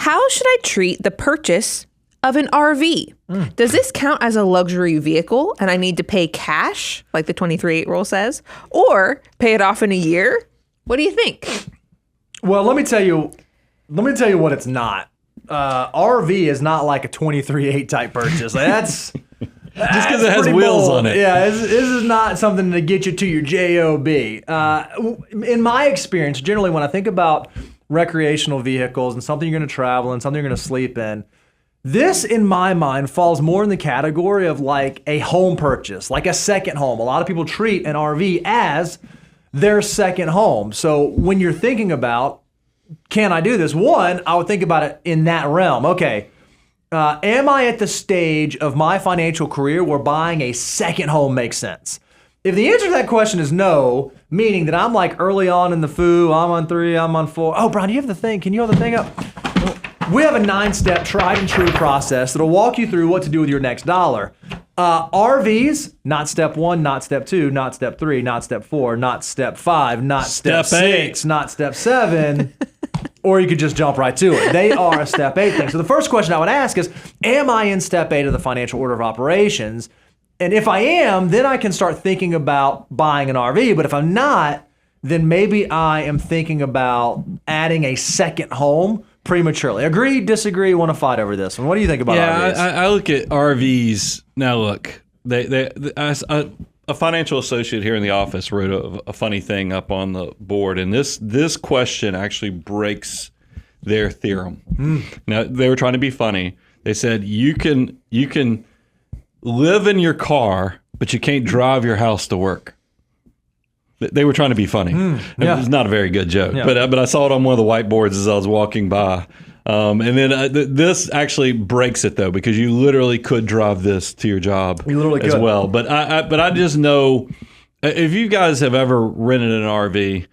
How should I treat the purchase of an RV? Does this count as a luxury vehicle and I need to pay cash, like the 23-8 rule says, or pay it off in a year? What do you think? Well, let me tell you what it's not. RV is not like a 23-8 type purchase. Like that's just because it has wheels on it. Yeah, this is not something to get you to your job. In my experience, generally when I think about recreational vehicles and something you're going to travel in, something you're going to sleep in, this, in my mind, falls more in the category of like a home purchase, like a second home. A lot of people treat an RV as their second home. So when you're thinking about, can I do this? One, I would think about it in that realm. Okay, am I at the stage of my financial career where buying a second home makes sense? If the answer to that question is no, meaning that I'm like early on in the FOO, I'm on 3, I'm on 4. Oh, Brian, do you have the thing? Can you hold the thing up? We have a 9-step tried and true process that'll walk you through what to do with your next dollar. RVs, not step 1, not step 2, not step 3, not step 4, not step 5, not step 6, not step 7, or you could just jump right to it. They are a step 8 thing. So the first question I would ask is, am I in step 8 of the financial order of operations? And if I am, then I can start thinking about buying an RV. But if I'm not, then maybe I am thinking about adding a second home prematurely. Agree, disagree, want to fight over this one. What do you think about RVs? I look at RVs. Now look, a financial associate here in the office wrote a funny thing up on the board, and this question actually breaks their theorem. Now, they were trying to be funny. They said, you can live in your car, but you can't drive your house to work. They were trying to be funny. It was not a very good joke, but I saw it on one of the whiteboards as I was walking by. And then this actually breaks it though, because you literally could drive this to your job as well. But I just know, if you guys have ever rented an RV,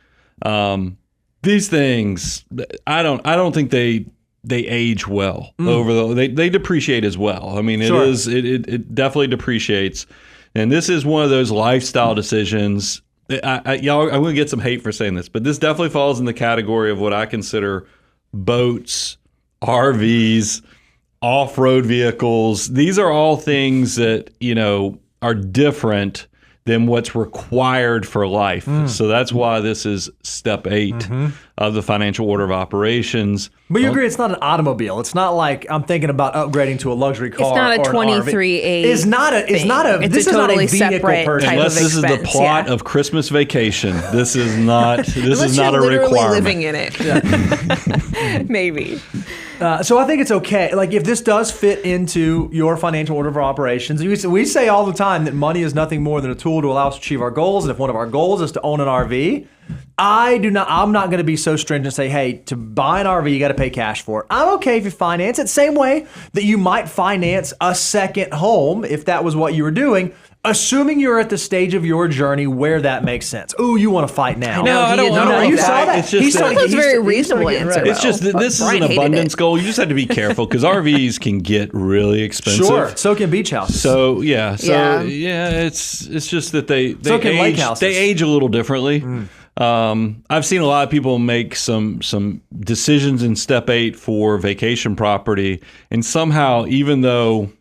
these things, I don't think they age well they depreciate as well. I mean, it definitely depreciates, and this is one of those lifestyle decisions. I'm going to get some hate for saying this, but this definitely falls in the category of what I consider boats, RVs, off-road vehicles. These are all things that, are different than what's required for life. So that's why this is step 8 of the financial order of operations. But you agree it's not an automobile. It's not like I'm thinking about upgrading to a luxury car. It's not a 23-8. It's not a totally vehicle purchase. Unless this is the plot of Christmas Vacation. This is not a requirement. Living in it. Maybe. So I think it's okay. Like, if this does fit into your financial order of operations, we say all the time that money is nothing more than a tool to allow us to achieve our goals. And if one of our goals is to own an RV, I'm not going to be so stringent and say, hey, to buy an RV, you got to pay cash for it. I'm okay if you finance it. Same way that you might finance a second home if that was what you were doing, assuming you're at the stage of your journey where that makes sense. Ooh, you want to fight now. No, I don't. You saw that. It's just that's a very reasonable answer. It's just that this is an abundance goal. You just have to be careful because RVs can get really expensive. Sure. So can beach houses. It's just that they age a little differently. I've seen a lot of people make some decisions in step 8 for vacation property, and somehow, even though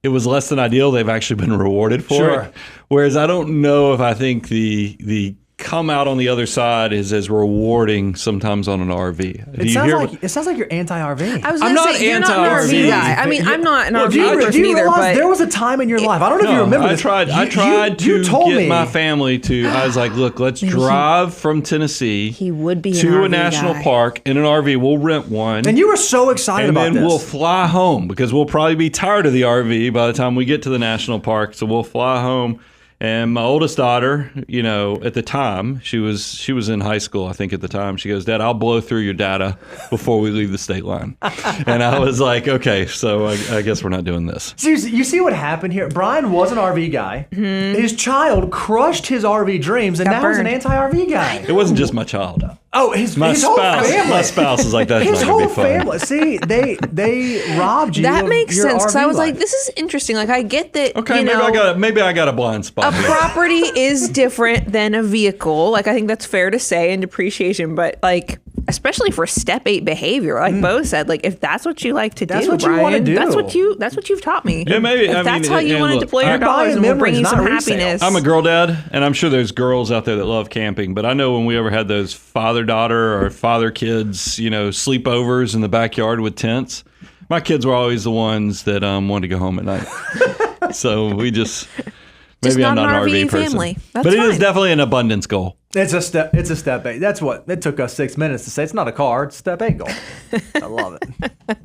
it was less than ideal, they've actually been rewarded for it. Whereas I don't know if I think the come out on the other side is as rewarding sometimes on an RV. It sounds like you're anti-RV. I was going to say, you're not an RV guy. I mean, I'm not an RV person either. But there was a time in your life, I don't know if you remember this. I tried to get my family to, I was like, look, let's drive from Tennessee to a national park in an RV. We'll rent one. And you were so excited about this. And then we'll fly home because we'll probably be tired of the RV by the time we get to the national park. So we'll fly home. And my oldest daughter, at the time, she was in high school, I think at the time, she goes, Dad, I'll blow through your data before we leave the state line. And I was like, okay, so I guess we're not doing this. So you see what happened here? Brian was an RV guy. His child crushed his RV dreams, and now he's an anti-RV guy. It wasn't just my child. Oh, his whole family. My spouse is like, that's his not going to be fun. fun. His whole family. See, they robbed you That of makes your sense, because RV I was like, life. this is interesting. Like, I get that, Okay, maybe I got a blind spot a here. property is different than a vehicle. Like, I think that's fair to say in depreciation, but like, especially for step 8 behavior, like Bo said, like if that's what you like to That's do, what you Brian, wanna do. That's what you've taught me. Yeah, maybe. If that's how you and want to look, deploy your I'm dollars and will bring you memories, some not resale. happiness. I'm a girl dad, and I'm sure there's girls out there that love camping. But I know when we ever had those father-daughter or father-kids, sleepovers in the backyard with tents, my kids were always the ones that wanted to go home at night. So we just maybe I'm not not an an RV RV person, family. That's but it is fine. definitely an abundance goal. It's a step 8. That's what it took us 6 minutes to say. It's not a car. It's step 8 goal. I love it.